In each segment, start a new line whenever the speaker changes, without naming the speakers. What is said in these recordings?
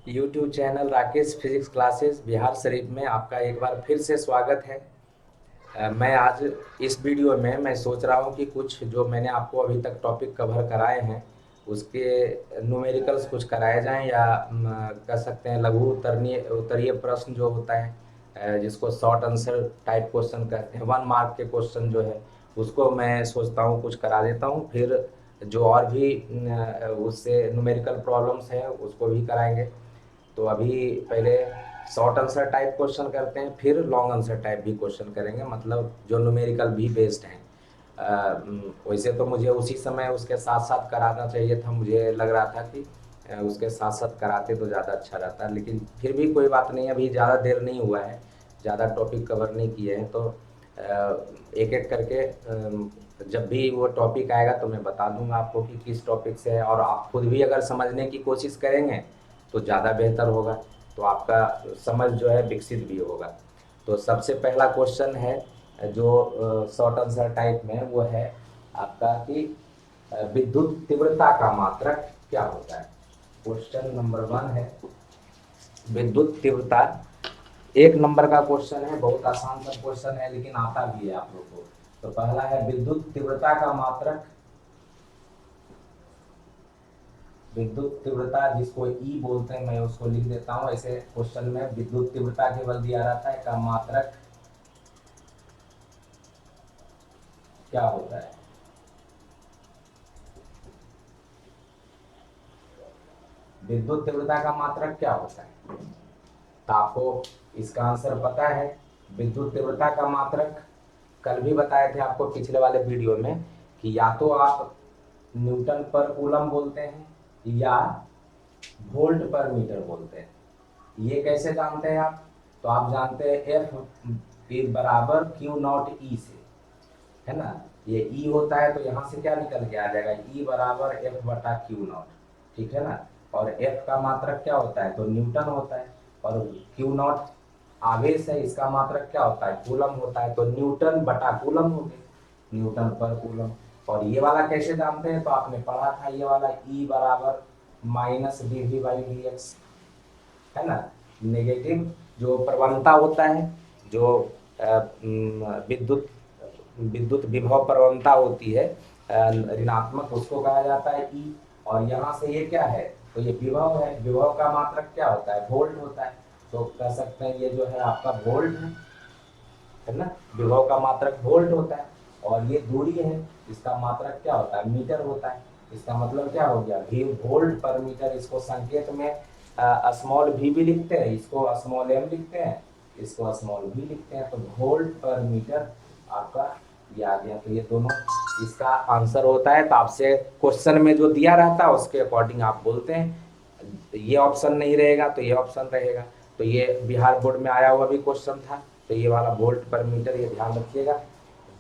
YouTube channel Rakesh physics classes Bihar Sharif में आपका एक बार फिर से स्वागत है। मैं आज इस वीडियो में मैं सोच रहा हूं कि कुछ जो मैंने आपको अभी तक टॉपिक कवर कराए हैं उसके न्यूमेरिकल्स कुछ कराए जाएं या कह सकते हैं लघु उत्तरीय उत्तरीय प्रश्न जो होता है, जिसको शॉर्ट आंसर टाइप क्वेश्चन कहते हैं, 1 मार्क के क्वेश्चन जो है उसको मैं सोचता हूं कुछ करा देता हूं। फिर जो और भी उससे न्यूमेरिकल प्रॉब्लम्स हैं उसको भी कराएंगे। तो अभी पहले शॉर्ट आंसर टाइप क्वेश्चन करते हैं, फिर लॉन्ग आंसर टाइप भी क्वेश्चन करेंगे, मतलब जो न्यूमेरिकल भी बेस्ड हैं। वैसे तो मुझे उसी समय उसके साथ साथ कराना चाहिए था, मुझे लग रहा था कि उसके साथ साथ कराते तो ज़्यादा अच्छा रहता, लेकिन फिर भी कोई बात नहीं, अभी ज़्यादा देर नहीं हुआ है, ज़्यादा टॉपिक कवर नहीं किए हैं, तो एक एक करके जब भी वो टॉपिक आएगा तो मैं बता दूंगा आपको कि किस टॉपिक से है, और आप खुद भी अगर समझने की कोशिश करेंगे तो ज़्यादा बेहतर होगा, तो आपका समझ जो है विकसित भी होगा। तो सबसे पहला क्वेश्चन है जो शॉर्ट आंसर टाइप में, वो है आपका कि विद्युत तीव्रता का मात्रक क्या होता है। क्वेश्चन नंबर 1 है विद्युत तीव्रता। 1 नंबर का क्वेश्चन है, बहुत आसान सा क्वेश्चन है लेकिन आता भी है आप लोग को। तो पहला है विद्युत तीव्रता का मात्रक। विद्युत तीव्रता जिसको ई बोलते हैं, मैं उसको लिख देता हूं। ऐसे क्वेश्चन में विद्युत तीव्रता केवल दिया रहता है, का मात्रक क्या होता है। विद्युत तीव्रता का मात्रक क्या होता है, तो आपको इसका आंसर पता है। विद्युत तीव्रता का मात्रक कल भी बताए थे आपको पिछले वाले वीडियो में कि या तो आप न्यूटन पर कूलम बोलते हैं या वोल्ट पर मीटर बोलते हैं। ये कैसे जानते हैं आप, तो आप जानते हैं एफ बराबर क्यू नॉट ई से, है ना। ये ई होता है तो यहाँ से क्या निकल के आ जाएगा, ई बराबर एफ बटा क्यू नॉट, ठीक है ना। और एफ का मात्रक क्या होता है, तो न्यूटन होता है, और क्यू नॉट आवेश है, इसका मात्रक क्या होता है, कूलम होता है, तो न्यूटन बटा कूलम हो गए, न्यूटन पर कूलम। और ये वाला कैसे जानते हैं, तो आपने पढ़ा था ये वाला ई बराबर minus D V by D X, है ना। नेगेटिव जो प्रवणता होता है, जो विद्युत विद्युत विभव प्रवणता होती है ऋणात्मक, उसको कहा जाता है ई। और यहाँ से ये क्या है, तो ये विभव है, विभव का मात्रक क्या होता है, वोल्ट होता है। तो कह सकते हैं ये जो है आपका वोल्ट है ना। विभव का मात्रक वोल्ट होता है, और ये दूरी है, इसका मात्रक क्या होता है, मीटर होता है। इसका मतलब क्या हो गया, भी वोल्ट पर मीटर। इसको संकेत में स्मॉल वी भी लिखते हैं, इसको स्मॉल एम लिखते हैं, इसको स्मॉल वी लिखते हैं। तो वोल्ट पर मीटर आपका ये आ गया। तो ये दोनों इसका आंसर होता है। तो आपसे क्वेश्चन में जो दिया रहता है उसके अकॉर्डिंग आप बोलते हैं। ये ऑप्शन नहीं रहेगा तो ये ऑप्शन रहेगा। तो ये बिहार बोर्ड में आया हुआ भी क्वेश्चन था, तो ये वाला वोल्ट पर मीटर, ये ध्यान रखिएगा।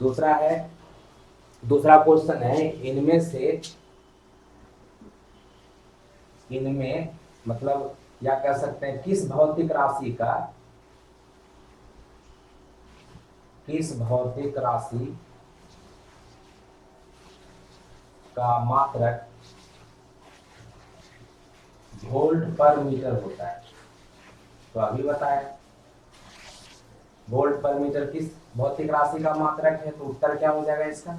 दूसरा है, दूसरा क्वेश्चन है इनमें मतलब या कह सकते हैं किस भौतिक राशि का, किस भौतिक राशि का मात्रक वोल्ट पर मीटर होता है। तो अभी बताएं वोल्ट पर मीटर किस भौतिक राशि का मात्रक है, तो उत्तर क्या हो जाएगा इसका,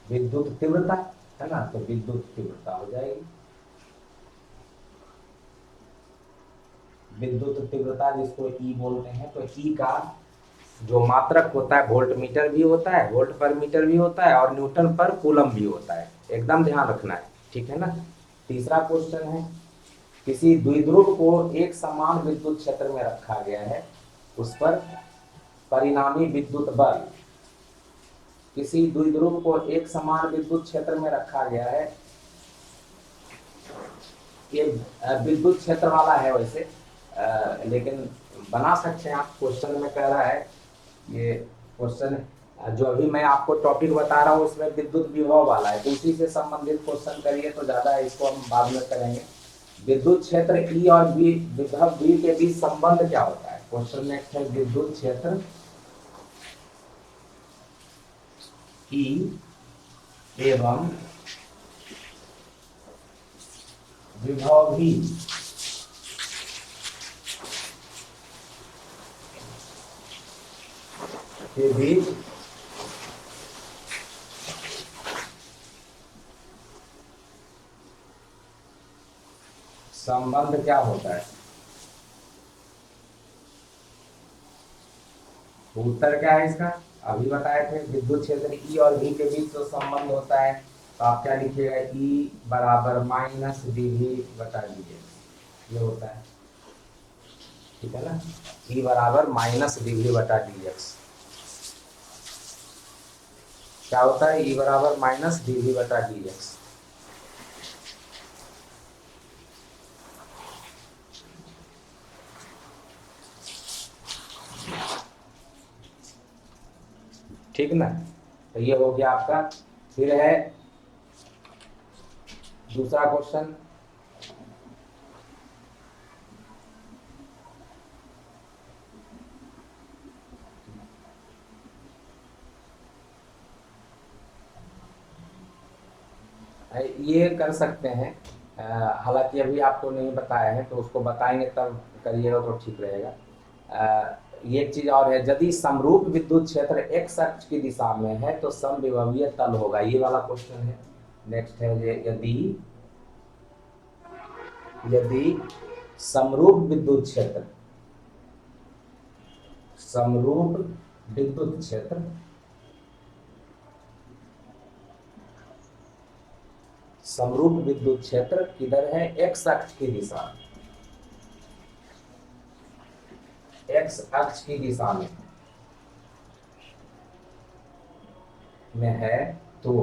विद्युत तीव्रता, है ना। तो विद्युत तीव्रता हो जाएगी। विद्युत तीव्रता जिसको ई बोलते हैं, तो ई का जो मात्रक होता है, वोल्ट मीटर भी होता है, वोल्ट पर मीटर भी होता है, और न्यूटन पर कूलम भी होता है, एकदम ध्यान रखना है, ठीक है ना। तीसरा क्वेश्चन है किसी द्विध्रुव को एक समान विद्युत क्षेत्र में रखा गया है, उस पर परिणामी विद्युत बल, किसी द्विध्रुव को एक समान विद्युत क्षेत्र में रखा गया है, ये विद्युत क्षेत्र वाला है वैसे, लेकिन बना सकते हैं आप, क्वेश्चन में कह रहा है ये क्वेश्चन जो अभी मैं आपको टॉपिक बता रहा हूँ उसमें विद्युत विभव वाला है, तो उसी से संबंधित क्वेश्चन करिए तो ज्यादा है, इसको हम बाद में करेंगे। विद्युत क्षेत्र ई और बी, विभव बी के बीच संबंध क्या होता है। क्वेश्चन नेक्स्ट है विद्युत क्षेत्र ई एवं विभव भी के बीच संबंध क्या होता है? उत्तर क्या है इसका? अभी बताए थे विद्युत क्षेत्र ई और भी के बीच जो संबंध होता है, तो आप क्या लिखिएगा? ई बराबर माइनस dv बटा dx, ये होता है, ठीक है ना? ई बराबर माइनस dv बटा dx क्या होता है? ई बराबर माइनस dv बटा dx। ठीक ना? तो ये हो गया आपका। फिर है दूसरा क्वेश्चन, ये कर सकते हैं, हालांकि अभी आपको नहीं बताया है तो उसको बताएंगे तब करिएगा तो ठीक रहेगा। ये एक चीज और है, यदि समरूप विद्युत क्षेत्र x अक्ष की दिशा में है तो समविभवीय तल होगा, ये वाला क्वेश्चन है। नेक्स्ट है ये, यदि समरूप विद्युत क्षेत्र, समरूप विद्युत क्षेत्र समरूप विद्युत क्षेत्र किधर है? x अक्ष की दिशा, x अक्ष की दिशा में है तो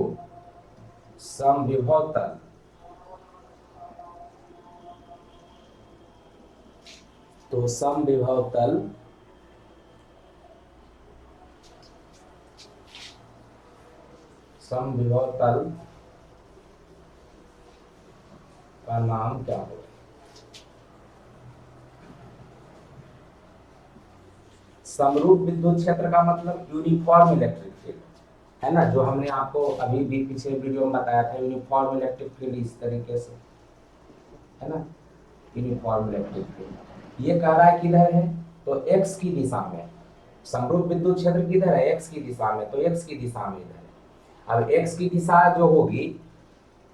समविभव तल, तो समविभव तल समविभव तल का नाम क्या होगा? समरूप विद्युत क्षेत्र का मतलब यूनिफॉर्म इलेक्ट्रिक फील्ड है ना, जो हमने आपको अभी भी पिछले वीडियो में बताया था। यूनिफॉर्म इलेक्ट्रिक फील्ड इस तरीके से है ना, यूनिफॉर्म इलेक्ट्रिक फील्ड। ये कह रहा है किधर है? तो x की दिशा में। समरूप विद्युत क्षेत्र किधर है? x की दिशा में, तो x की दिशा में इधर है। अब x की दिशा जो होगी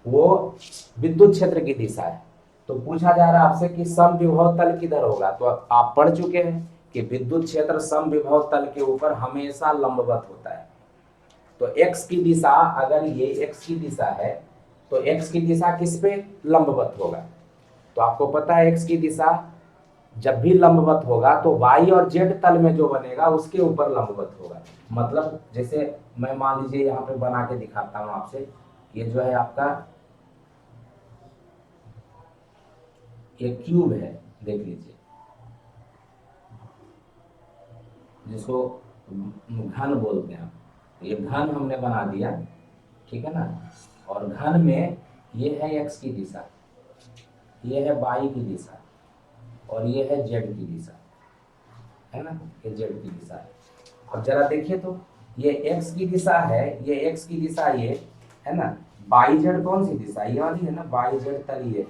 वो विद्युत क्षेत्र की दिशा है, तो पूछा जा रहा है आपसे कि समविभव तल किधर होगा। तो आप पढ़ चुके हैं कि विद्युत क्षेत्र समविभव तल के ऊपर हमेशा लंबवत होता है। तो x की दिशा, अगर ये x की दिशा है तो x की दिशा किस पे लंबवत होगा? तो आपको पता है x की दिशा जब भी लंबवत होगा तो y और z तल में जो बनेगा उसके ऊपर लंबवत होगा। मतलब जैसे मैं मान लीजिए यहाँ पे बना के दिखाता हूँ आपसे, ये जो है आपका ये क्यूब है, देख लीजिए, जिसको घन बोलते हैं। ये घन हमने बना दिया, ठीक है ना? और घन में ये है x की दिशा, ये है y की दिशा और ये है z की दिशा, है ना? ये z की दिशा है। अब जरा देखिए तो ये x की दिशा है, ये x की दिशा ये है ना, yz कौन सी दिशा? ये वाली है ना, yz तल ये,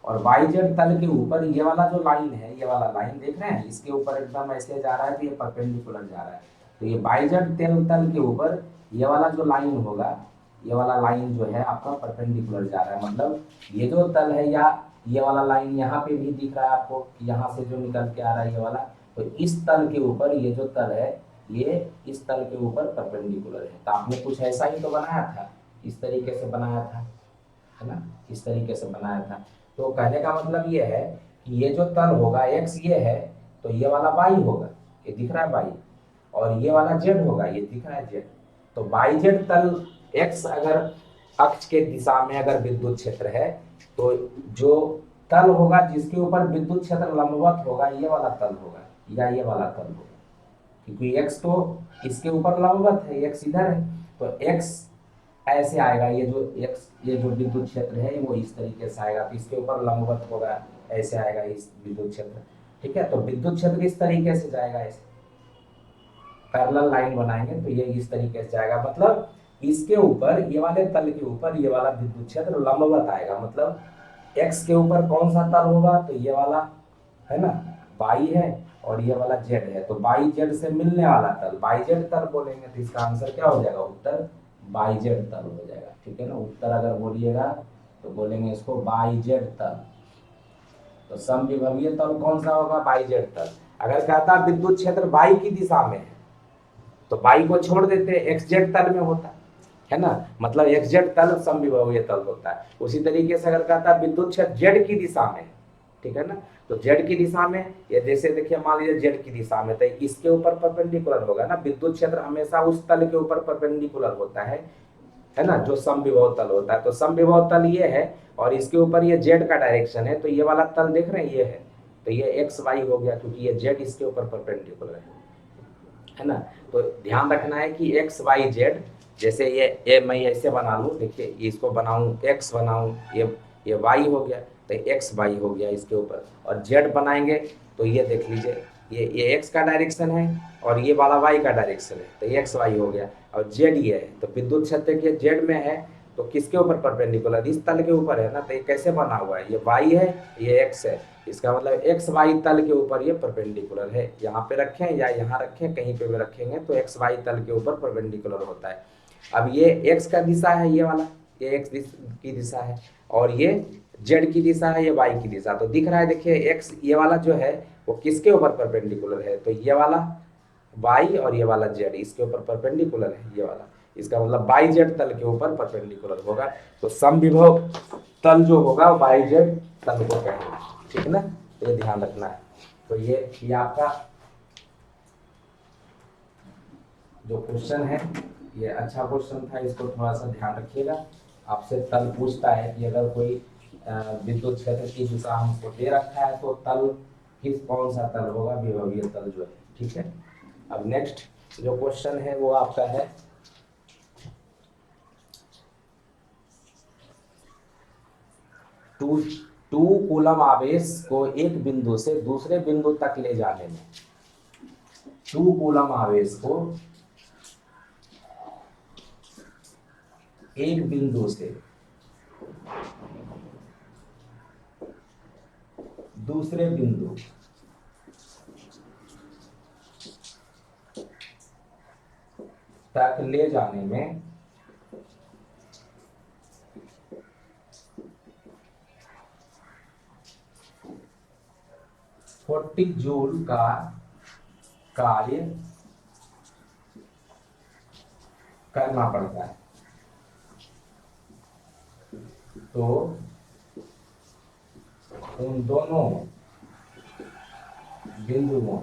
और yz तल के ऊपर ये वाला जो लाइन है, ये वाला लाइन देख रहे हैं, इसके ऊपर एकदम ऐसे जा रहा है तो ये परपेंडिकुलर जा रहा है। तो ये yz तल के ऊपर ये वाला जो लाइन होगा, ये वाला लाइन जो है आपका परपेंडिकुलर जा रहा है। मतलब ये जो तल है, या ये वाला लाइन यहाँ पे भी दिख रहा है आपको, यहाँ से जो निकल के आ रहा है ये वाला, तो इस तल के ऊपर ये जो तल है ये इस तल के ऊपर परपेंडिकुलर है। तो आपने कुछ ऐसा ही तो बनाया था, इस तरीके से बनाया था, है ना, इस तरीके से बनाया था। तो कहने का मतलब ये है कि ये जो तल होगा x ये है, तो ये वाला y होगा, ये दिख रहा है y, और ये वाला z होगा, ये दिख रहा है z। तो yz तल x अगर अक्ष के दिशा में अगर विद्युत क्षेत्र है, तो जो तल होगा जिसके ऊपर विद्युत क्षेत्र लंबवत होगा ये वाला तल होगा या ये वाला तल होगा, क्योंकि x तो इसके ऊपर लंबवत है, x इधर है, तो x ऐसे आएगा। ये जो विद्युत क्षेत्र है वो इस तरीके से आएगा, तो इसके ऊपर लंबवत होगा, ऐसे आएगा इस विद्युत क्षेत्र, ठीक है? तो विद्युत क्षेत्र इस तरीके से जाएगा, ऐसे पैरेलल लाइन बनाएंगे तो ये इस तरीके से जाएगा। मतलब इसके ऊपर, ये वाले तल के ऊपर ये वाला विद्युत क्षेत्र लंबवत आएगा। मतलब x के ऊपर कौन सा तल होगा? तो ये वाला है ना, y है, और ये वाला जेड है, तो बाई जेड से मिलने वाला तल बाई जेड तल बोलेंगे, तो इसका आंसर क्या हो जाएगा, उत्तर बाई जेड तल हो जाएगा। ठीक है ना, उत्तर अगर बोलिएगा तो बोलेंगे इसको बाई जेड तल। तो समविभवीय तल कौन सा होगा, बाई जेड तल। अगर कहता विद्युत क्षेत्र बाई की दिशा में है तो बाई को छोड़ देते, एक्स जेड तल में होता है ना, मतलब एक्स जेड तल समविभवीय तल होता है। उसी तरीके से अगर कहता विद्युत क्षेत्र जेड की दिशा में, ठीक है ना, तो जेड की दिशा में, ये जैसे देखिए मान लीजिए जेड की दिशा में, तो इसके ऊपर परपेंडिकुलर होगा ना, विद्युत क्षेत्र हमेशा उस तल के ऊपर परपेंडिकुलर होता है ना, जो समविभव तल होता है। तो समविभव तल ये है और इसके ऊपर ये जेड का डायरेक्शन है, तो ये वाला तल देख रहे हैं ये है, तो ये एक्स वाई हो गया क्योंकि ये जेड इसके ऊपर परपेंडिकुलर है ना। तो ध्यान रखना है कि एक्स वाई जेड, जैसे ये मैं ऐसे बना लूँ, देखिए इसको बनाऊँ एक्स बनाऊँ, ये वाई हो गया, तो एक्स वाई हो गया इसके ऊपर, और जेड बनाएंगे तो ये देख लीजिए ये एक्स का डायरेक्शन है और ये वाला वाई का डायरेक्शन है, तो एक्स वाई हो गया, और जेड ये है, तो विद्युत क्षेत्र के जेड में है तो किसके ऊपर परपेंडिकुलर, इस तल के ऊपर है ना, तो ये कैसे बना हुआ है, ये वाई है ये एक्स है, इसका मतलब एक्स वाई तल के ऊपर ये परपेंडिकुलर है, यहाँ पे रखें या यहाँ रखें कहीं पे भी रखेंगे तो एक्स वाई तल के ऊपर परपेंडिकुलर होता है। अब ये एक्स का दिशा है ये वाला, ये एक्स की दिशा है, और ये जेड की दिशा है, ये वाई की दिशा, तो दिख रहा है देखिए एक्स ये वाला जो है वो किसके ऊपर परपेंडिकुलर है, तो ये वाला वाई और ये वाला जेड इसके ऊपर परपेंडिकुलर है ये वाला, इसका मतलब बाई जेड तल के ऊपर परपेंडिकुलर होगा। तो समविभव तल जो होगा वो बाई जेड तल को कहेंगे, ठीक है ना, तो ये ध्यान रखना है। तो ये आपका जो क्वेश्चन है ये अच्छा क्वेश्चन था, इसको थोड़ा सा ध्यान रखिएगा। आपसे तल पूछता है कि अगर कोई विद्युत क्षेत्र की दिशा हमको दे रखा है तो तल कौन सा तल होगा, विभवीय तल जो है, ठीक है। अब नेक्स्ट जो क्वेश्चन है वो आपका है टू कूलम आवेश को एक बिंदु से दूसरे बिंदु तक ले जाने में, टू कूलम आवेश को एक बिंदु से दूसरे बिंदु तक ले जाने में 40 जूल का कार्य करना पड़ता है। तो उन दोनों बिंदुओं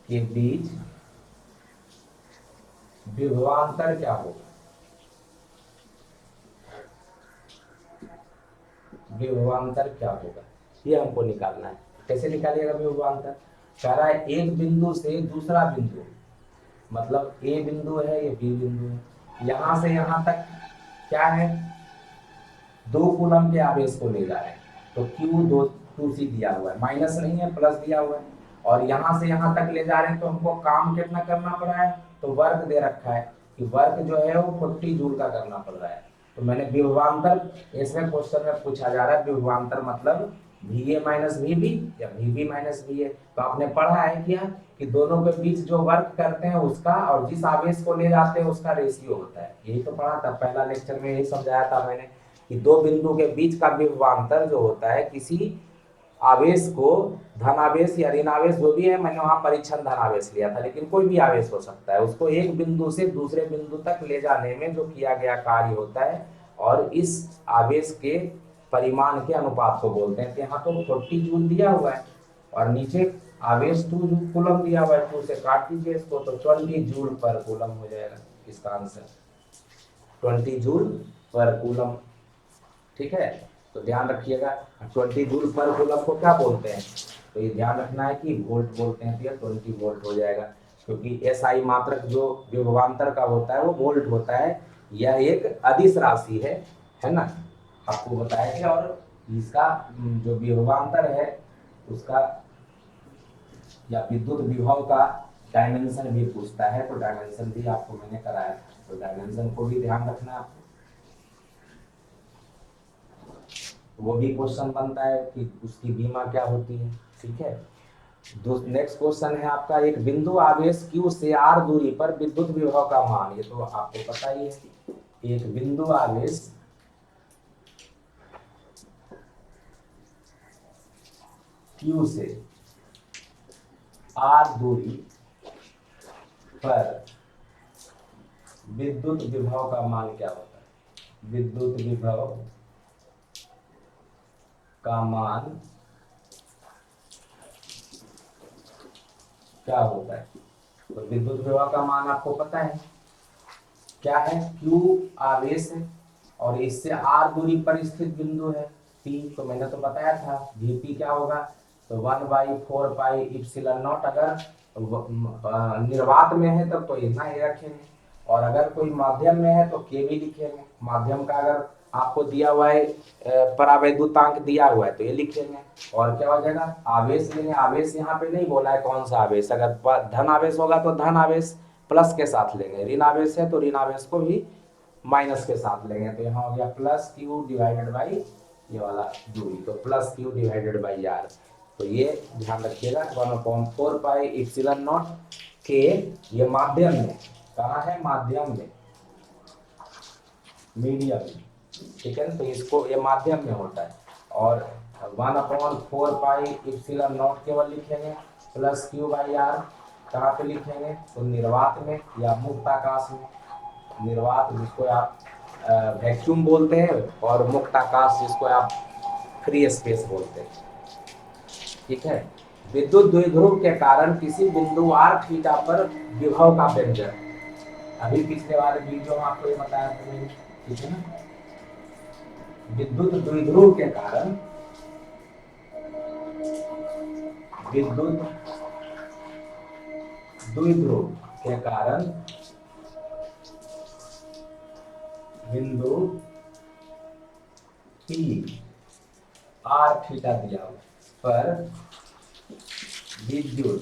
के बीच विभवांतर क्या होगा, विभवांतर क्या होगा ये हमको निकालना है। कैसे निकालिएगा विभवांतर, कह रहा है एक बिंदु से दूसरा बिंदु, मतलब ए बिंदु है ये बी बिंदु है, यहां से यहां तक क्या है, 2 कूलम के आवेश को ले जा रहे हैं, तो Q2C दिया हुआ है, माइनस नहीं है प्लस दिया हुआ है, और यहां से यहां तक ले जा रहे हैं तो हमको काम कितना करना पड़ा है, तो वर्क दे रखा है कि वर्क जो है वो 40 जूल का करना पड़ रहा है। तो मैंने विभवांतर, इसमें क्वेश्चन में पूछा जा रहा है विभवांतर मतलब VA माइनस VB या VB माइनस VA, तो आपने पढ़ा है क्या कि दोनों के बीच जो वर्क करते हैं उसका और जिस आवेश को ले जाते हैं उसका रेशियो होता है, यही तो पढ़ा था पहला लेक्चर में, यही समझाया था मैंने कि दो बिंदु के बीच का विभवांतर जो होता है किसी आवेश को, धनावेश या ऋणावेश जो भी है, मैंने वहां परीक्षण धनावेश लिया था लेकिन कोई भी आवेश हो सकता है, उसको एक बिंदु से दूसरे बिंदु तक ले जाने में जो किया गया कार्य होता है, और इस आवेश के परिमाण के अनुपात को बोलते हैं। तो यहाँ तो 40 जूल दिया हुआ है और नीचे आवेश 2 कूलम दिया हुआ है, 2 से काट दीजिए इसको तो 20 जूल पर कूलम हो जाएगा इसका आंसर, 20 जूल पर कूलम, ठीक है। तो ध्यान रखिएगा 20 जूल पर कूलम को क्या बोलते हैं, तो ये ध्यान रखना है कि वोल्ट बोलते हैं, तो ये 20 वोल्ट हो जाएगा, क्योंकि SI मात्रक जो विभवांतर का होता है वो वोल्ट होता है, यह एक अदिश राशि है ना, आपको बताया गया, और इसका जो विभवांतर है उसका या विद्युत विभव का डायमेंशन भी पूछता है, तो डायमेंशन भी आपको मैंने कराया, तो डायमेंशन को भी ध्यान रखना। वो भी क्वेश्चन बनता है कि उसकी बीमा क्या होती है। ठीक है। नेक्स्ट क्वेश्चन है आपका, एक बिंदु आवेश Q से r दूरी पर विद्युत विभव का मान, ये तो आपको पता ही है। एक बिंदु आवेश Q से r दूरी पर विद्युत विभव का मान क्या होता है? विद्युत विभव का मान क्या होता है? तो विद्युत विभव का मान आपको पता है क्या है? Q आवेश है और इससे r दूरी पर स्थित बिंदु है P, तो मैंने तो बताया था Vp क्या होगा, तो 1/4πε0। अगर निर्वात में है तब तो इतना ही रखेंगे, और अगर कोई माध्यम में है तो K भी लिखेंगे। माध्यम का अगर आपको दिया हुआ है परावैद्युतांक दिया हुआ है तो ये लिखेंगे, और क्या हो जाएगा, आवेश लेंगे। आवेश यहाँ पे नहीं बोला है कौन सा आवेश, अगर धन आवेश होगा तो धन आवेश प्लस के साथ लेंगे, ऋण आवेश है तो ऋण आवेश को भी माइनस के साथ लेंगे। तो यहाँ हो गया प्लस Q डिवाइडेड बाई ये वाला दूरी, तो plus Q divided by R। तो ये ध्यान रखिएगा 1/4πε0 के, ये माध्यम में, कहाँ है, माध्यम में, मीडियम में। ठीक है ना, तो इसको ये माध्यम में होता है, और 1/4πε0 केवल लिखेंगे, प्लस Q बाई R कहाँ पे लिखेंगे, तो निर्वात में या मुक्त आकाश में। निर्वात जिसको आप वैक्यूम बोलते हैं, और मुक्त आकाश जिसको आप फ्री स्पेस बोलते हैं। ठीक है। विद्युत द्विध्रुव के कारण किसी बिंदु r थीटा पर विभव का व्यंजक, अभी पिछले वाले वीडियो में आपको ये बताया था मैंने। ठीक है ना, विद्युत द्विध्रुव के कारण, विद्युत द्विध्रुव के कारण बिंदु P r थीटा दिया हुआ पर विद्युत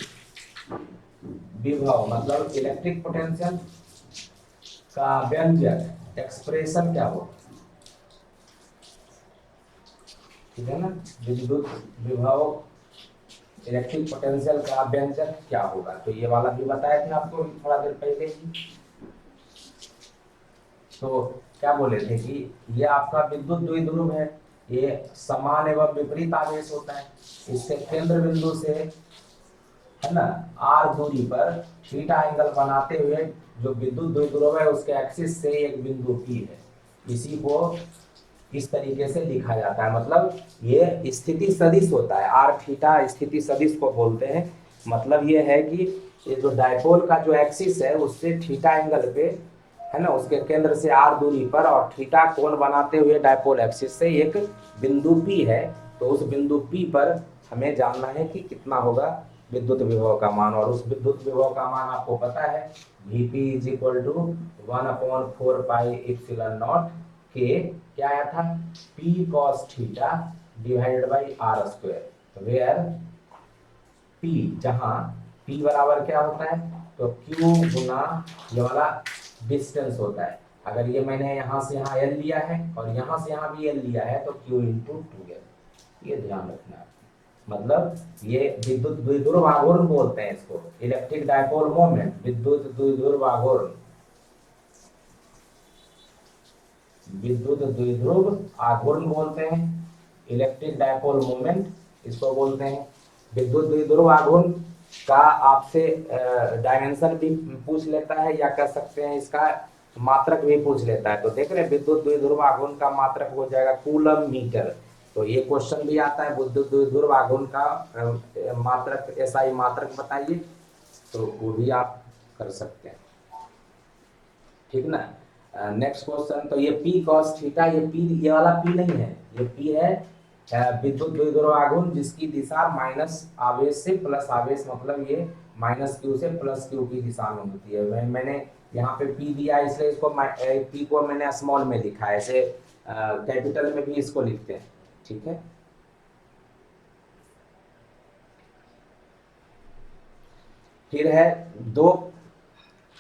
विभव मतलब इलेक्ट्रिक पोटेंशियल का व्यंजक, एक्सप्रेशन क्या हो। ठीक है ना, विद्युत विभव इलेक्ट्रिक पोटेंशियल का व्यंजक क्या होगा, तो ये वाला भी बताए थे आपको थोड़ा देर पहले ही। तो क्या बोले थे कि ये आपका विद्युत द्विध्रुव है, ये समान एवं विपरीत आवेश होता है। इसके केंद्र बिंदु से, है ना, r दूरी पर थीटा एंगल बनाते हुए जो विद्युत द्विध्रुव है उसके एक्सिस से एक बिंदु P है, इसी को इस तरीके से लिखा जाता है। मतलब ये स्थिति सदिश होता है, r थीटा स्थिति सदिश को बोलते हैं। मतलब ये है कि ये जो डायपोल का जो एक्सिस है उससे थीटा एंगल पे, है ना, उसके केंद्र से r दूरी पर और थीटा कोण बनाते हुए डायपोल एक्सिस से एक बिंदु P है। तो उस बिंदु P पर हमें जानना है कि कितना होगा विद्युत विभव का मान, और उस विद्युत विभव का मान आपको पता है Vp इज इक्वल टू 1/4πε0 के, क्या आया था, P cos theta divided by R square, where P, जहां P बराबर क्या होता है, तो Q गुना ये वाला डिस्टेंस होता है। अगर ये मैंने यहाँ से यहाँ L लिया है और यहाँ से यहाँ भी L लिया है तो Q इंटू 2L, ये ध्यान रखना है। मतलब ये विद्युत द्विध्रुव आघूर्ण बोलते हैं इसको, इलेक्ट्रिक डायपोल मोमेंट, विद्युत द्विध्रुव आघूर्ण, विद्युत द्विध्रुव आघूर्ण बोलते हैं, इलेक्ट्रिक डायपोल मोमेंट इसको बोलते हैं। विद्युत द्विध्रुव आघूर्ण का आपसे डायमेंशन भी पूछ लेता है, या कह सकते हैं इसका मात्रक भी पूछ लेता है। तो देख रहे हैं विद्युत द्विध्रुव आघूर्ण का मात्रक हो जाएगा कूलम मीटर। तो ये क्वेश्चन भी आता है, विद्युत द्विध्रुव आघूर्ण का मात्रक, एसआई मात्रक बताइए, तो वो भी आप कर सकते हैं। ठीक ना। नेक्स्ट क्वेश्चन, तो ये P cos थीटा, ये P, ये वाला P नहीं है, ये P है विद्युत द्विध्रुव आघूर्ण जिसकी दिशा माइनस आवेश से प्लस आवेश, मतलब ये माइनस Q से प्लस Q की दिशा में होती है। मैंने यहाँ पे P दिया इसलिए इसको P को मैंने स्मॉल में लिखा है, ऐसे कैपिटल में भी इसको लिखते हैं। ठीक है। फिर है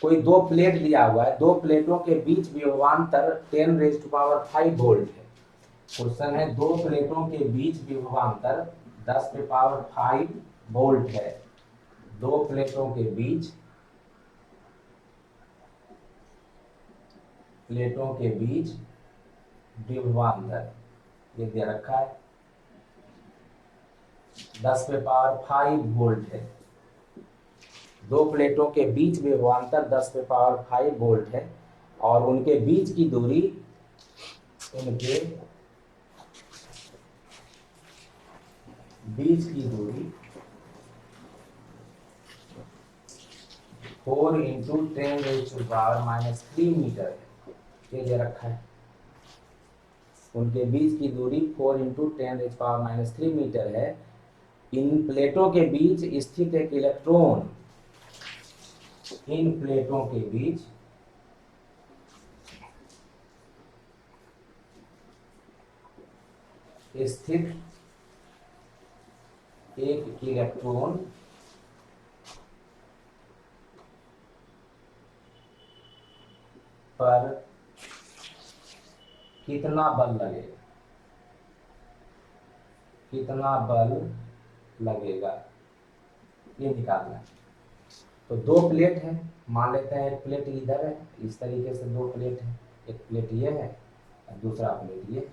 कोई दो प्लेट दिया हुआ है, दो प्लेटों के बीच विभवांतर 10⁵ वोल्ट है। क्वेश्चन है दो प्लेटों के बीच विभवांतर 10⁵ वोल्ट है। दो प्लेटों के बीच विभवांतर ये दे रखा है 10⁵ वोल्ट है। दो प्लेटों के बीच विभवांतर 10⁵ वोल्ट है और उनके बीच की दूरी 4 × 10⁻³ मीटर है। ये दे रखा है उनके बीच की दूरी 4 × 10⁻³ मीटर है। इन प्लेटों के बीच स्थित एक इलेक्ट्रॉन पर कितना बल लगेगा ये निकालना है। तो दो प्लेट है, मान लेते हैं एक प्लेट इधर है, इस तरीके से दो प्लेट है, एक प्लेट ये है और दूसरा प्लेट ये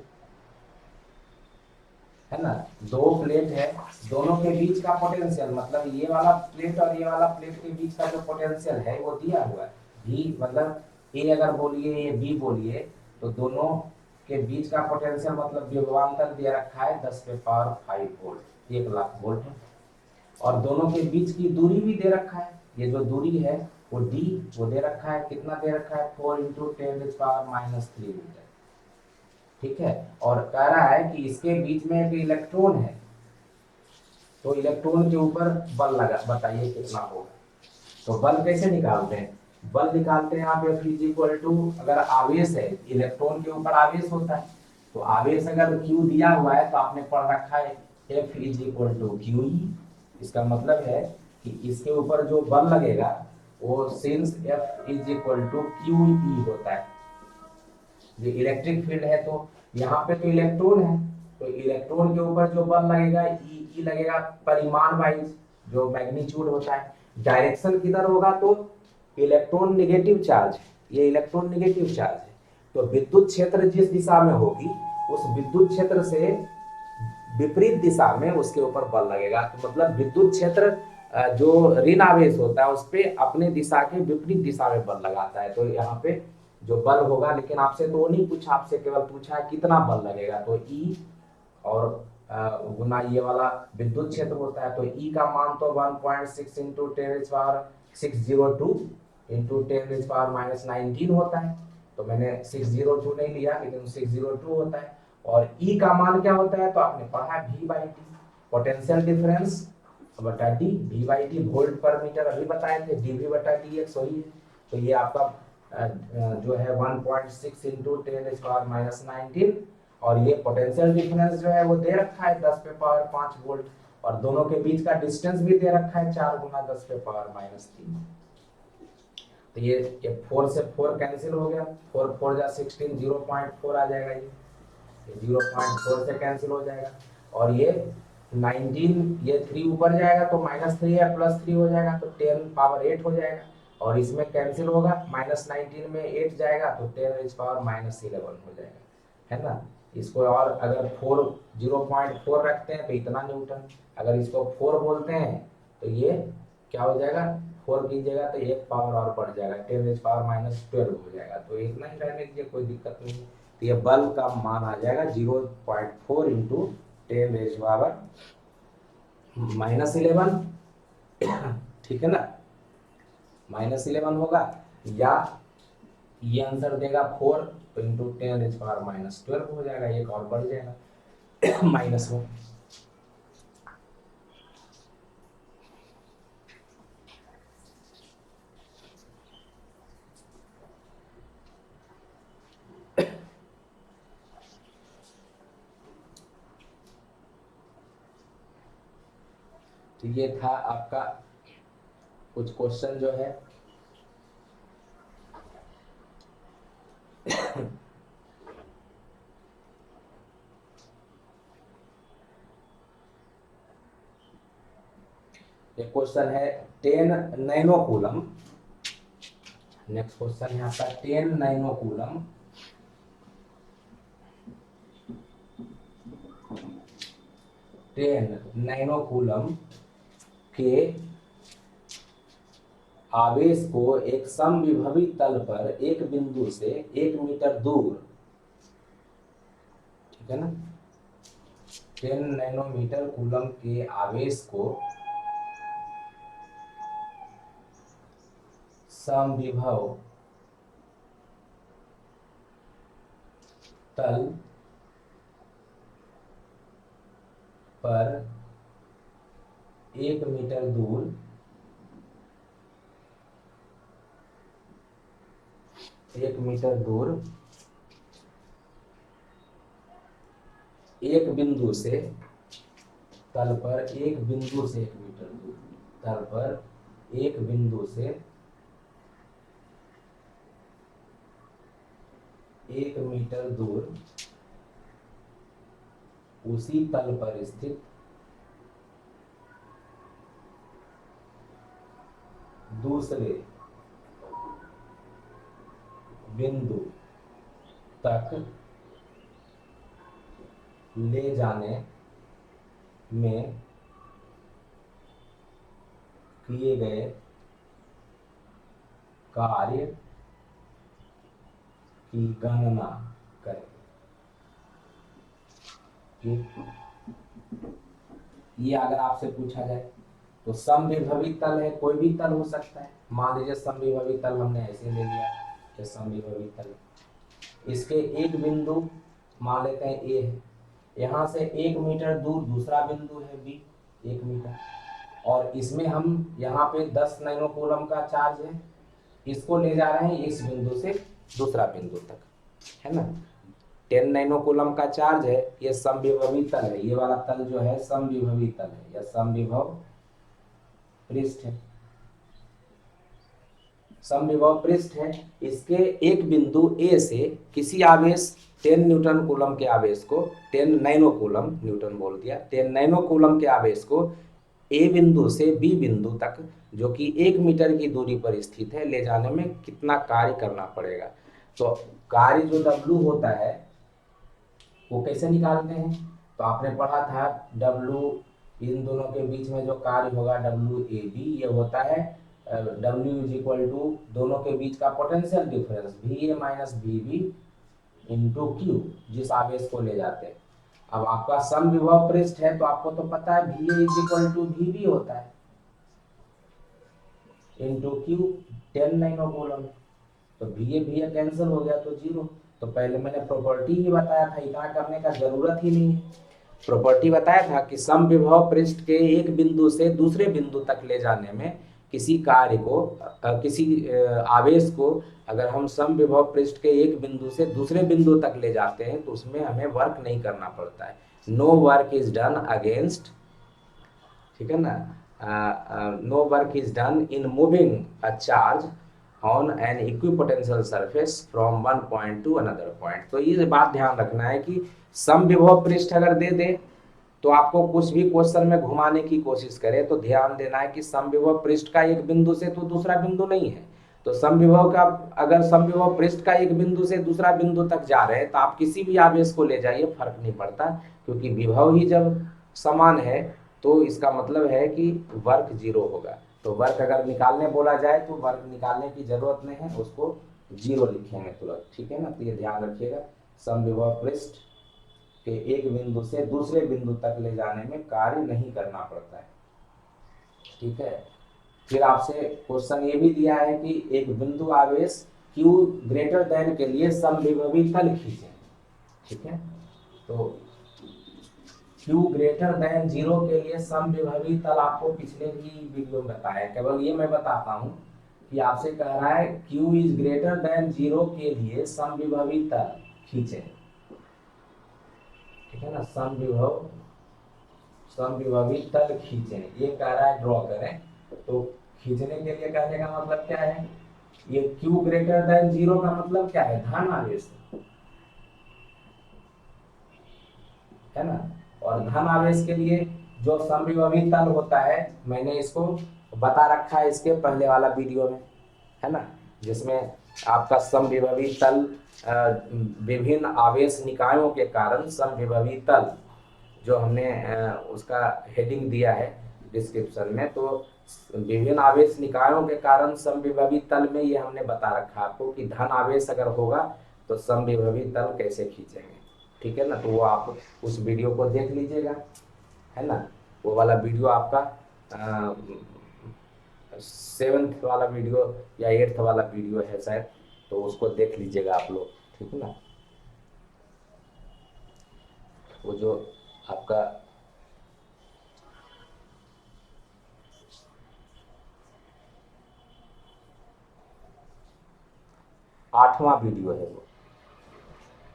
है ना। दो प्लेट है, दोनों के बीच का पोटेंशियल मतलब ये वाला प्लेट और ये वाला प्लेट के बीच का जो पोटेंशियल है वो दिया हुआ है V, मतलब ए अगर बोलिए ये B बोलिए तो दोनों के बीच का पोटेंशियल मतलब विभवांतर दे रखा है 10⁵ वोल्ट, 1,00,000 वोल्ट है। और दोनों के बीच की दूरी भी दे रखा है, ये जो दूरी है वो D वो दे रखा है, कितना दे रखा है 4 × 10⁻³ मीटर, ठीक है। और कह रहा है कि इसके बीच में एक इलेक्ट्रॉन है, तो इलेक्ट्रॉन के ऊपर बल लगा, बताइए कितना होगा। तो बल कैसे निकालते हैं, बल निकालते हैं आप F अगर आवेश है, इलेक्ट्रॉन के ऊपर आवेश होता है, तो आवेश अगर Q दिया हुआ है तो आपने पढ़ रखा है F QE। इसका मतलब है कि इसके ऊपर जो बल लगेगा वो सिंस F QE होता है। ये इलेक्ट्रिक फील्ड है तो यहाँ पे तो इलेक्ट्रॉन है, तो इलेक्ट्रॉन के ऊपर जो बल लगेगा E लगेगा परिमाण वाइज, जो मैग्नीट्यूड होता है। डायरेक्शन किधर होगा तो इलेक्ट्रॉन नेगेटिव चार्ज है, ये इलेक्ट्रॉन नेगेटिव चार्ज है, तो विद्युत क्षेत्र जिस दिशा में होगी उस विद्युत क्षेत्र से विपरीत दिशा में उसके ऊपर बल लगेगा। तो मतलब विद्युत क्षेत्र जो ऋण आवेश होता है उस पर अपने दिशा के विपरीत दिशा में बल लगाता है। तो यहाँ पे जो बल होगा, लेकिन आपसे तो नहीं पूछा, आपसे केवल पूछा है कितना बल लगेगा, तो E और गुना ये वाला विद्युत क्षेत्र होता है, तो E का मान तो 1.6 × 10⁻⁻19 होता है। तो मैंने 602 नहीं लिया, लेकिन 602 होता है। और E का मान क्या होता है तो आपने पढ़ा V/T, पोटेंशियल डिफरेंस बटा D, V/T वोल्ट पर मीटर अभी बताए थे, dV/dx वही है। तो ये आपका जो है 1.6 × 10⁻⁻19 और ये पोटेंशियल डिफरेंस जो है वो दे रखा है 10⁵ वोल्ट, और दोनों के बीच का डिस्टेंस भी दे रखा है 4 × 10⁻³ तो ये 4 से 4 कैंसिल हो गया, 4 4 जा 16, 0.4 आ जाएगा, ये 0.4 से कैंसिल हो जाएगा। और ये 19, ये 3 ऊपर जाएगा तो -3 या +3 हो जाएगा, तो 10⁻8 हो जाएगा। और इसमें कैंसिल होगा, -19 में 8 जाएगा तो 10⁻11 हो जाएगा, है ना। इसको और अगर 0.4 रखते हैं तो इतना न्यूटन, अगर इसको 4 बोलते हैं तो ये क्या हो जाएगा, 4 कीजिएगा तो एक पावर और बढ़ जाएगा, 10⁻12 हो जाएगा। तो इतना ही रहने दीजिए, कोई दिक्कत नहीं है। तो ये बल का मान आ जाएगा 0.4 × 10⁻11, ठीक है ना, -11 होगा, या ये आंसर देगा 4 × 10⁻12 हो जाएगा, एक और बढ़ जाएगा -1। तो ये था आपका कुछ क्वेश्चन जो है एक क्वेश्चन है 10 नैनो कूलम। नेक्स्ट क्वेश्चन है आपका 10 नैनो कूलम 10 नैनो कूलम के आवेश को एक समविभवी तल पर एक बिंदु से 1 मीटर दूर, ठीक है ना, 10 नैनोमीटर कूलम के आवेश को समविभव तल पर 1 मीटर दूर एक बिंदु से तल पर 1 बिंदु से 1 मीटर दूर, तल पर 1 बिंदु से 1 मीटर दूर उसी तल पर स्थित दूसरे बिंदु तक ले जाने में किए गए कार्य की गणना करें। ये अगर आपसे पूछा जाए तो समविभवी तल है, कोई भी तल हो सकता है। मान लीजिए समविभवी तल हमने ऐसे ले लिया कि समविभवी तल, इसके एक बिंदु मान लेते हैं ए है, यहाँ से 1 मीटर दूर दूसरा बिंदु है बी 1 मीटर, और इसमें हम यहाँ पे 10 नैनो कूलम का चार्ज है, इसको ले जा रहे हैं इस बिंदु से दूसरा बिंदु तक, है ना। 10 नैनो कूलम का चार्ज है, ये समविभवी तल है, ये वाला तल जो है समविभवी तल है या समविभव पृष्ठ है, समविभव पृष्ठ है। इसके एक बिंदु ए से किसी आवेश 10 न्यूटन कूलम के आवेश को 10 नैनो कूलम, न्यूटन बोल दिया, 10 नैनो कूलम के आवेश को ए बिंदु से बी बिंदु तक जो कि 1 मीटर की दूरी पर स्थित है ले जाने में कितना कार्य करना पड़ेगा। तो कार्य जो W होता है वो कैसे निकालते हैं, तो आपने पढ़ा था W इन दोनों के बीच में जो कार्य होगा WAB, ये होता है W इज इक्वल टू दोनों के बीच का potential difference VA minus VB into Q, जिस आवेश को ले जाते हैं। अब आपका समविभव पृष्ठ है तो आपको तो पता है VA is equal to VB होता है इंटू Q, 10 नैनो कूलम, तो VA कैंसिल हो गया तो 0। तो पहले मैंने प्रॉपर्टी ही बताया था, इतना करने का जरूरत ही नहीं है। प्रॉपर्टी बताया था कि समविभव पृष्ठ के एक बिंदु से दूसरे बिंदु तक ले जाने में किसी कार्य को किसी आवेश को अगर हम समविभव पृष्ठ के एक बिंदु से दूसरे बिंदु तक ले जाते हैं तो उसमें हमें वर्क नहीं करना पड़ता है, no work is done against, ठीक है ना, no work is done in moving a charge on an equipotential surface from one point to another point. तो ये बात ध्यान रखना है कि समविभव पृष्ठ अगर दे दे तो आपको कुछ भी क्वेश्चन में घुमाने की कोशिश करे तो ध्यान देना है कि समविभव पृष्ठ का एक बिंदु से तो दूसरा बिंदु नहीं है। तो समविभव का अगर समविभव पृष्ठ का एक बिंदु से दूसरा बिंदु तक जा रहे हैं तो आप किसी भी आवेश को ले जाइए, फर्क नहीं पड़ता, क्योंकि विभव ही जब समान है तो इसका मतलब है कि वर्क 0 होगा। तो वर्क अगर निकालने बोला जाए तो वर्क निकालने की जरूरत नहीं है, उसको 0 लिखेंगे तुरंत, ठीक है ना। तो ये ध्यान रखिएगा, समविभव पृष्ठ के एक बिंदु से दूसरे बिंदु तक ले जाने में कार्य नहीं करना पड़ता है, ठीक है। फिर आपसे क्वेश्चन ये भी दिया है कि एक बिंदु आवेश Q ग्रेटर देन के लिए समविभवी तल खींचें, ठीक है। तो Q ग्रेटर देन 0 के लिए समविभवी तल आपको पिछले ही वीडियो में बताया, केवल ये मैं बताता हूँ कि आपसे कह रहा है Q इज ग्रेटर देन 0 के लिए समविभवी तल खींचें, ठीक है ना, समविभवी तल खींचें, ये कह रहा है ड्रॉ करें। तो खींचने के लिए कहने का मतलब क्या है, ये Q ग्रेटर देन 0 का मतलब क्या है, धन आवेश है ना, और धन आवेश के लिए जो समविभवी तल होता है, मैंने इसको बता रखा है इसके पहले वाला वीडियो में, है ना, जिसमें आपका समविभवी तल विभिन्न आवेश निकायों के कारण समविभवी तल, जो हमने उसका हेडिंग दिया है डिस्क्रिप्शन में, तो विभिन्न आवेश निकायों के कारण समविभवी तल में ये हमने बता रखा आपको कि धन आवेश अगर होगा तो समविभवी तल कैसे खींचेंगे, ठीक है ना। तो वो आप उस वीडियो को देख लीजिएगा, है ना। वो वाला वीडियो आपका 7th वाला वीडियो या 8th वाला वीडियो है शायद, तो उसको देख लीजिएगा आप लोग, ठीक है ना। वो जो आपका आठवां वीडियो है वो,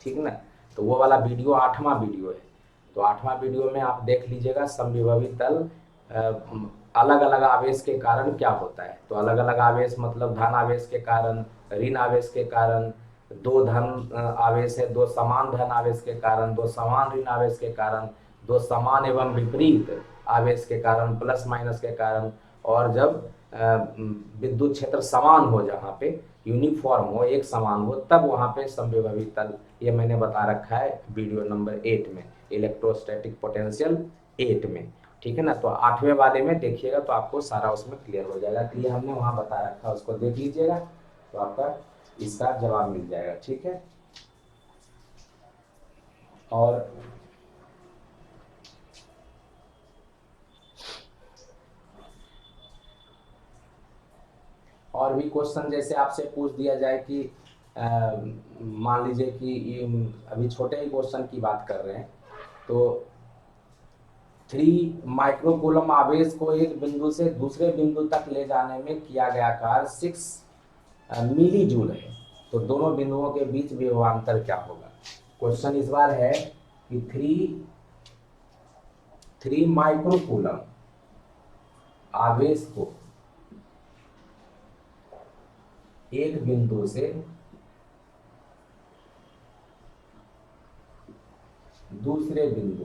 ठीक है ना। तो वो वाला वीडियो 8वां वीडियो है, तो 8वां वीडियो में आप देख लीजिएगा समविभवी तल अलग अलग आवेश के कारण क्या होता है। तो अलग अलग आवेश मतलब धन आवेश के कारण, ऋण आवेश के कारण, दो धन आवेश है, दो समान धन आवेश के कारण, दो समान ऋण आवेश के कारण, दो समान एवं विपरीत आवेश के कारण, प्लस माइनस के कारण, और जब विद्युत क्षेत्र समान हो, जहाँ पे यूनिफॉर्म हो, एक समान हो, तब वहाँ पे समविभवी तल, ये मैंने बता रखा है वीडियो नंबर 8 में, इलेक्ट्रोस्टैटिक पोटेंशियल 8 में, ठीक है ना। तो 8वें वाले में देखिएगा तो आपको सारा उसमें क्लियर हो जाएगा, तो ये हमने वहाँ बता रखा है, उसको देख लीजिएगा तो आपका इसका जवाब मिल जाएगा, ठीक है। और भी क्वेश्चन जैसे आपसे पूछ दिया जाए कि मान लीजिए कि ये अभी छोटे ही क्वेश्चन की बात कर रहे हैं, तो 3 माइक्रोकूलम आवेश को एक बिंदु से दूसरे बिंदु तक ले जाने में किया गया कार्य 6 मिली जूल है, तो दोनों बिंदुओं के बीच विभवांतर क्या होगा। क्वेश्चन इस बार है कि 3 माइक्रोकूलम आवेश को एक बिंदु से दूसरे बिंदु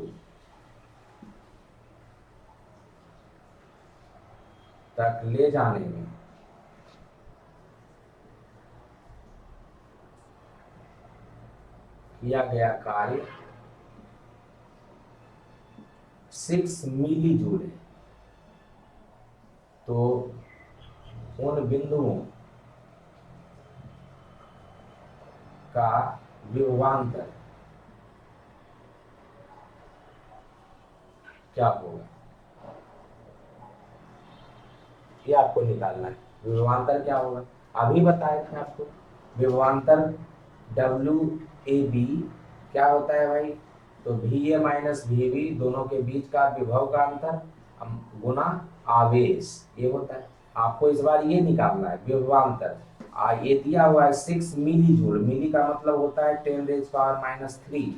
तक ले जाने में किया गया कार्य 6 मिली जूल है, तो उन बिंदुओं का विभवांतर क्या होगा, ये आपको निकालना है। विभवांतर क्या होगा, अभी बताए थे आपको, विभवांतर WAB क्या होता है भाई, तो VA माइनस VB दोनों के बीच का विभव का अंतर गुना आवेश, ये होता है। आपको इस बार ये निकालना है विभवांतर, ये दिया हुआ है 6 मिली जूल, मिली का मतलब होता है 10⁻³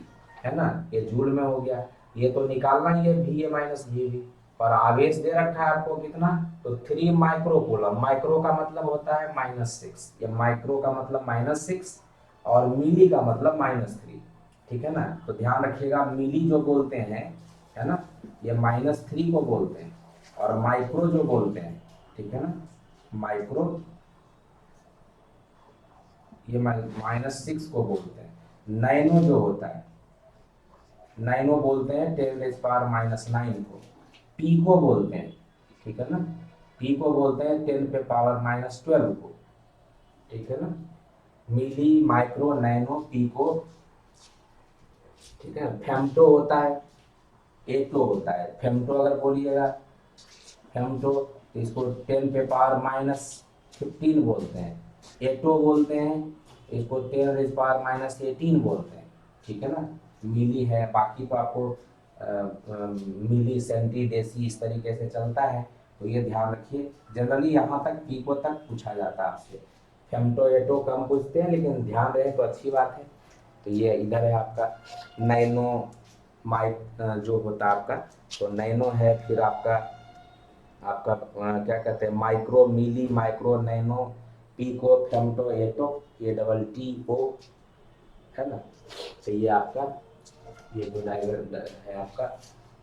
है ना, ये जूल में हो गया, ये तो निकालना ही है VA माइनस VB, और आवेश दे रखा है आपको कितना, तो 3 माइक्रोकूलम, माइक्रो का मतलब होता है -6, ये माइक्रो का मतलब -6 और मिली का मतलब -3, ठीक है ना। तो ध्यान रखिएगा, मिली जो बोलते हैं, है ना, ये -3 को बोलते हैं, और माइक्रो जो बोलते हैं, ठीक है ना, माइक्रो ये -6 को बोलते हैं। नैनो जो होता है, नैनो बोलते हैं 10⁻⁹ को, पी को बोलते हैं, ठीक है ना, पी को बोलते हैं 10⁻⁻12 को, ठीक है ना, मिली, माइक्रो, नैनो, पीको, ठीक है। फेम्टो होता है, एटो होता है, फेम्टो अगर बोलिएगा, फेम्टो तो इसको 10⁻⁻15 बोलते हैं, एटो बोलते हैं इसको 10⁻⁻18 बोलते हैं, ठीक है ना। मिली है, बाकी तो आपको मिली, सेंटी, डेसी इस तरीके से चलता है, तो ये ध्यान रखिए। जनरली यहाँ तक पीको तक पूछा जाता है आपसे, फेम्टो एटो कम पूछते हैं, लेकिन ध्यान रहे तो अच्छी बात है। तो ये इधर है आपका नैनो माइक जो होता है आपका, तो नैनो है, फिर आपका क्या कहते हैं, माइक्रो, मिली, माइक्रो, नैनो, पीको, फेम्टो, एटो, ये TTO है ना। तो ये आपका ये जो डायग्राम है आपका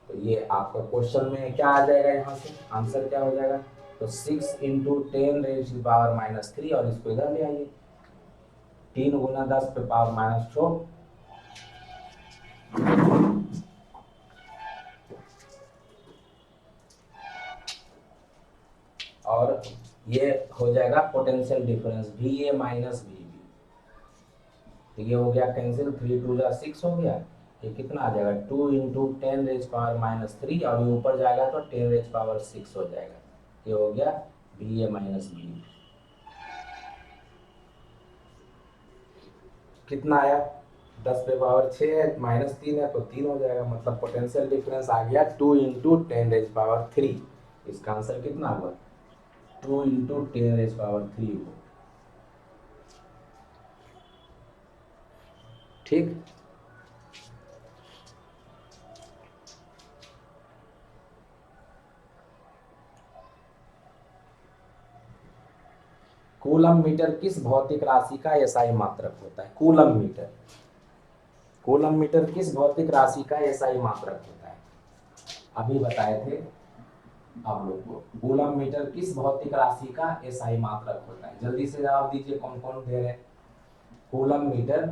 तो ये आपका क्वेश्चन में क्या आ जाएगा, यहाँ से आंसर क्या हो जाएगा, तो 6 इंटू 10⁻³ और इसको इधर ले आइए, 3 गुना 10⁻⁻4 और ये हो जाएगा potential difference VA minus VB। तो ये हो गया कैंसिल, 3 2 जा 6 हो गया, ये कितना आ जाएगा 2 इंटू 10⁻³ और ये ऊपर जाएगा तो 10⁻6 हो जाएगा। ये हो गया VA माइनस VB। कितना आया 10⁻6 माइनस 3 है तो 3 हो जाएगा, मतलब पोटेंशियल डिफरेंस आ गया 2 इंटू 10⁻3। इसका आंसर कितना हुआ 2 इंटू 10⁻3 हुआ। ठीक, कूलम मीटर किस भौतिक राशि का एसआई मात्रक होता है। कूलम मीटर किस भौतिक राशि का एसआई मात्रक होता है, अभी बताए थे आप लोग को। कूलम मीटर किस भौतिक राशि का एसआई मात्रक होता है, जल्दी से जवाब दीजिए कौन कौन दे रहे हैं। कूलम मीटर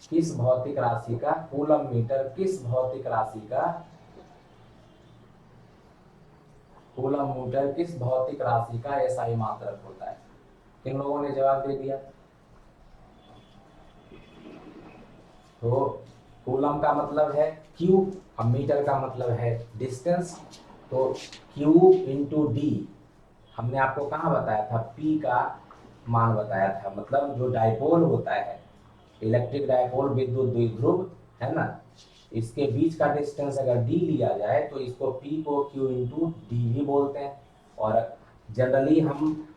किस भौतिक राशि का, कूलम मीटर किस भौतिक राशि का, कूलम मीटर किस भौतिक राशि का एसआई मात्रक होता है। किन लोगों ने जवाब दे दिया। तो कूलम का मतलब है Q और मीटर का मतलब है डिस्टेंस, तो Q इंटू डी हमने आपको कहाँ बताया था, P का मान बताया था, मतलब जो डाइपोल होता है, इलेक्ट्रिक डाइपोल विद्युत द्विध्रुव है ना, इसके बीच का डिस्टेंस अगर d लिया जाए तो इसको P को Q इंटू डी भी बोलते हैं। और जनरली हम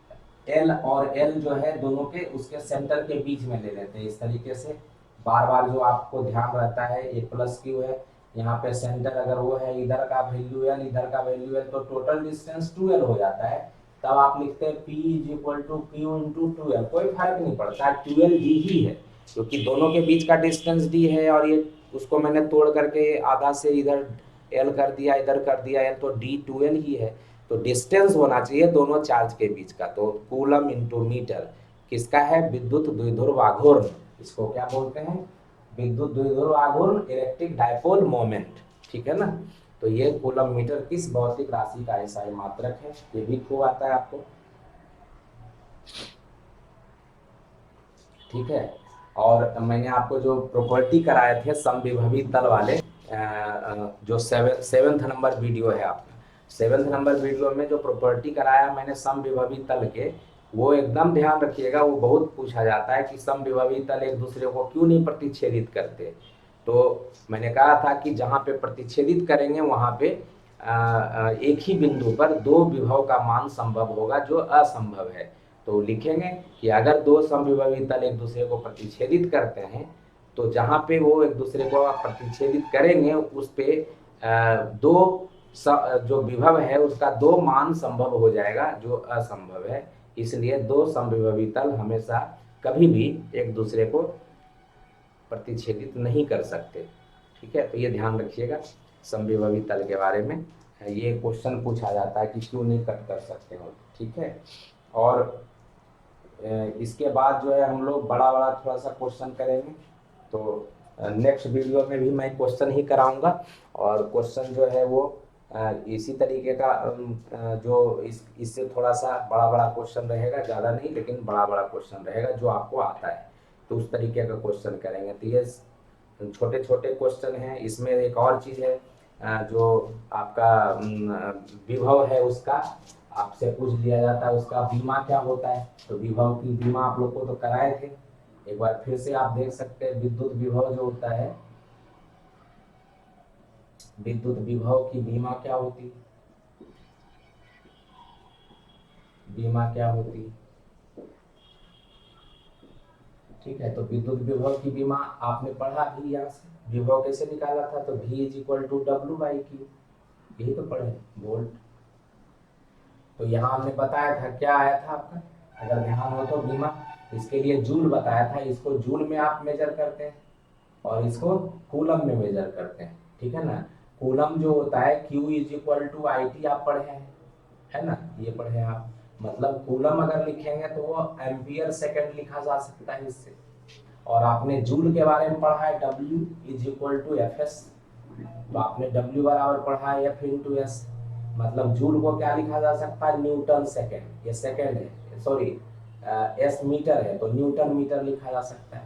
L और L जो है दोनों के उसके सेंटर के बीच में ले लेते हैं इस तरीके से। बार बार जो आपको ध्यान रहता है ये प्लस Q है, यहाँ पे सेंटर अगर वो है, इधर का वैल्यू L इधर का वैल्यू L, तो टोटल डिस्टेंस 2L हो जाता है। तब आप लिखते हैं P = Q इंटू 2L, कोई फर्क नहीं पड़ता, 2L D ही है क्योंकि दोनों के बीच का डिस्टेंस D है और ये उसको मैंने तोड़ करके आधा से इधर L कर दिया, इधर कर दिया L, तो D 2L ही है। तो डिस्टेंस होना चाहिए दोनों चार्ज के बीच का। तो कूलम इंटू मीटर किसका है, विद्युत द्विध्रुव आघूर्ण, इसको क्या बोलते हैं, विद्युत द्विध्रुव आघूर्ण, इलेक्ट्रिक डाइपोल मोमेंट, ठीक है ना। तो ये कूलम मीटर किस भौतिक राशि का एसआई मात्रक है, ये भी खूब आता है आपको, ठीक है। और मैंने आपको जो प्रॉपर्टी कराए थे समविभवी तल वाले, जो सेवेंथ नंबर वीडियो है आपका, 7th नंबर वीडियो में जो प्रॉपर्टी कराया मैंने समविभवी तल के, वो एकदम ध्यान रखिएगा, वो बहुत पूछा जाता है कि समविभवी तल एक दूसरे को क्यों नहीं प्रतिच्छेदित करते। तो मैंने कहा था कि जहाँ पे प्रतिच्छेदित करेंगे वहाँ पे एक ही बिंदु पर दो विभव का मान संभव होगा जो असंभव है। तो लिखेंगे कि अगर दो समविभवी तल एक दूसरे को प्रतिच्छेदित करते हैं तो जहाँ पे वो एक दूसरे को प्रतिच्छेदित करेंगे उस पे दो जो विभव है उसका दो मान संभव हो जाएगा जो असंभव है। इसलिए दो समविभवी तल हमेशा कभी भी एक दूसरे को प्रतिच्छेदित नहीं कर सकते, ठीक है। तो ये ध्यान रखिएगा समविभवी तल के बारे में, ये क्वेश्चन पूछा जाता है कि क्यों नहीं कट कर सकते हो, ठीक है। और इसके बाद जो है हम लोग बड़ा बड़ा थोड़ा सा क्वेश्चन करेंगे, तो नेक्स्ट वीडियो में भी मैं क्वेश्चन ही कराऊंगा। और क्वेश्चन जो है वो इसी तरीके का जो इससे थोड़ा सा बड़ा बड़ा क्वेश्चन रहेगा, ज़्यादा नहीं लेकिन बड़ा बड़ा क्वेश्चन रहेगा जो आपको आता है, तो उस तरीके का क्वेश्चन करेंगे। तो ये छोटे छोटे क्वेश्चन हैं। इसमें एक और चीज़ है, जो आपका विभव है उसका आपसे पूछ लिया जाता है, उसका बीमा क्या होता है। तो विभव की बीमा आप लोग को तो कराए थे, एक बार फिर से आप देख सकते हैं। विद्युत विभव जो होता है, विद्युत विभव की बीमा क्या होती, बीमा क्या होती, ठीक है। तो विद्युत विभव की बीमा आपने पढ़ा भी, यहाँ से विभव कैसे निकाला था, तो V = W/Q, यही तो पढ़े वोल्ट। तो यहाँ हमने बताया था क्या आया था आपका, अगर ध्यान हो तो बीमा, इसके लिए जूल बताया था, इसको जूल में आप मेजर करते हैं और इसको कूलम में मेजर करते हैं, ठीक है ना। कूलम जो होता है Q is equal to IT आप पढ़े हैं, है ना, ये पढ़े आप। मतलब कूलम अगर लिखेंगे तो वो एम्पियर सेकेंड लिखा जा सकता है इससे। और आपने जूल के बारे में पढ़ा है, W is equal to FS, तो आपने W बराबर पढ़ा है F इंटू S। मतलब जूल को क्या लिखा जा सकता है, न्यूटन सेकेंड, ये सेकेंड है, सॉरी S मीटर है तो न्यूटन मीटर लिखा जा सकता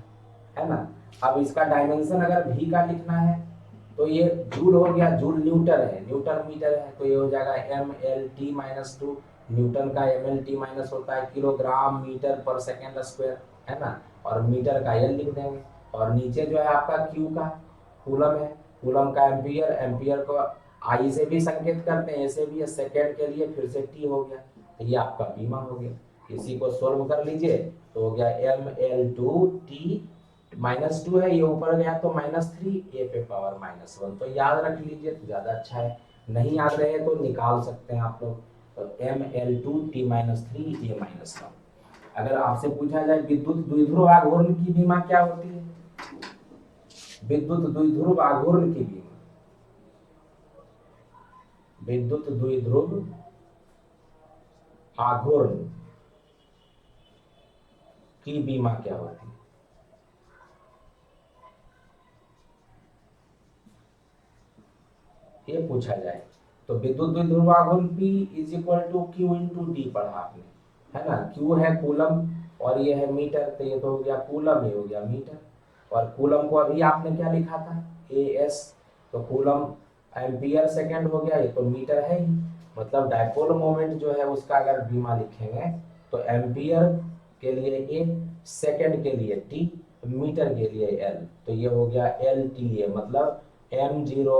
है ना। अब इसका डायमेंशन अगर V का लिखना है तो ये जूल हो गया, जूल न्यूटन है, न्यूटन मीटर है, तो ये हो जाएगा MLT-2। न्यूटन का MLT माइनस होता है किलोग्राम मीटर पर सेकेंड स्क्वायर, है ना, और मीटर का L लिख देंगे। और नीचे जो है आपका Q का कूलम है, कूलम का एम्पियर, एम्पियर को I से भी संकेत करते हैं, ऐसे भी सेकेंड के लिए, फिर से T हो गया, तो ये आपका बीमा हो गया। इसी को सोल्व कर लीजिए तो हो गया ML2T -2 है, ये ऊपर गया तो -3, a पे पावर -1, तो याद रख लीजिए तो ज़्यादा अच्छा है। नहीं याद रहे तो निकाल सकते हैं आप लोग, तो ML2T -3 a -1। अगर आपसे पूछा जाए विद्युत द्विध्रुव आघूर्ण की बीमा क्या होती है, विद्युत द्विध्रुव आघूर्ण की बीमा, विद्युत द्विध्रुव आघूर्ण की बीमा क्या होती है, ये पूछा जाए तो विद्युत द्विध्रुव आघूर्ण P is equal to Q into D पढ़ा आपने, है ना। Q है कूलम और ये है मीटर, तो ये तो हो गया कूलम, ये हो गया मीटर। और कूलम को अभी आपने क्या लिखा था, AS, तो कूलम एम्पियर सेकेंड हो गया, ये तो मीटर है ही। मतलब डायपोल मोमेंट जो है उसका अगर बीमा लिखेंगे तो एम्पियर के लिए A, सेकेंड के लिए T, मीटर के लिए L, तो ये हो गया LTA, मतलब M0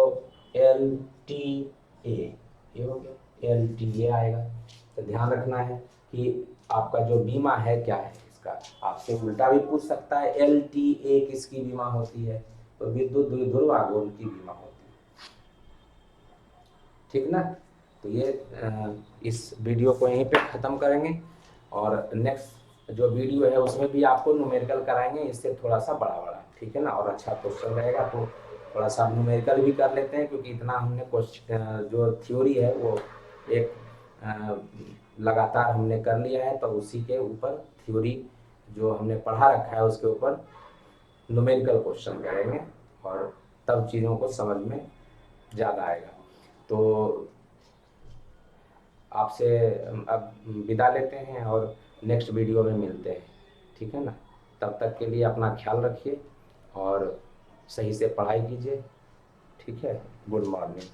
LTA, ये हो गया LTA आएगा। तो ध्यान रखना है कि आपका जो बीमा है क्या है इसका, आपसे उल्टा भी पूछ सकता है LTA किसकी बीमा होती है, तो विद्युत द्विध्रुव आघूर्ण की बीमा होती है, ठीक ना। तो ये इस वीडियो को यहीं पे ख़त्म करेंगे, और नेक्स्ट जो वीडियो है उसमें भी आपको न्यूमेरिकल कराएंगे, इससे थोड़ा सा बड़ा बड़ा, ठीक है ना, और अच्छा क्वेश्चन रहेगा, तो थोड़ा सा न्यूमेरिकल भी कर लेते हैं, क्योंकि इतना हमने क्वेश्चन जो थ्योरी है वो एक लगातार हमने कर लिया है, तो उसी के ऊपर थ्योरी जो हमने पढ़ा रखा है उसके ऊपर न्यूमेरिकल क्वेश्चन करेंगे, और तब चीज़ों को समझ में ज़्यादा आएगा। तो आपसे अब विदा लेते हैं और नेक्स्ट वीडियो में मिलते हैं, ठीक है ना। तब तक के लिए अपना ख्याल रखिए और सही से पढ़ाई कीजिए, ठीक है। Good morning.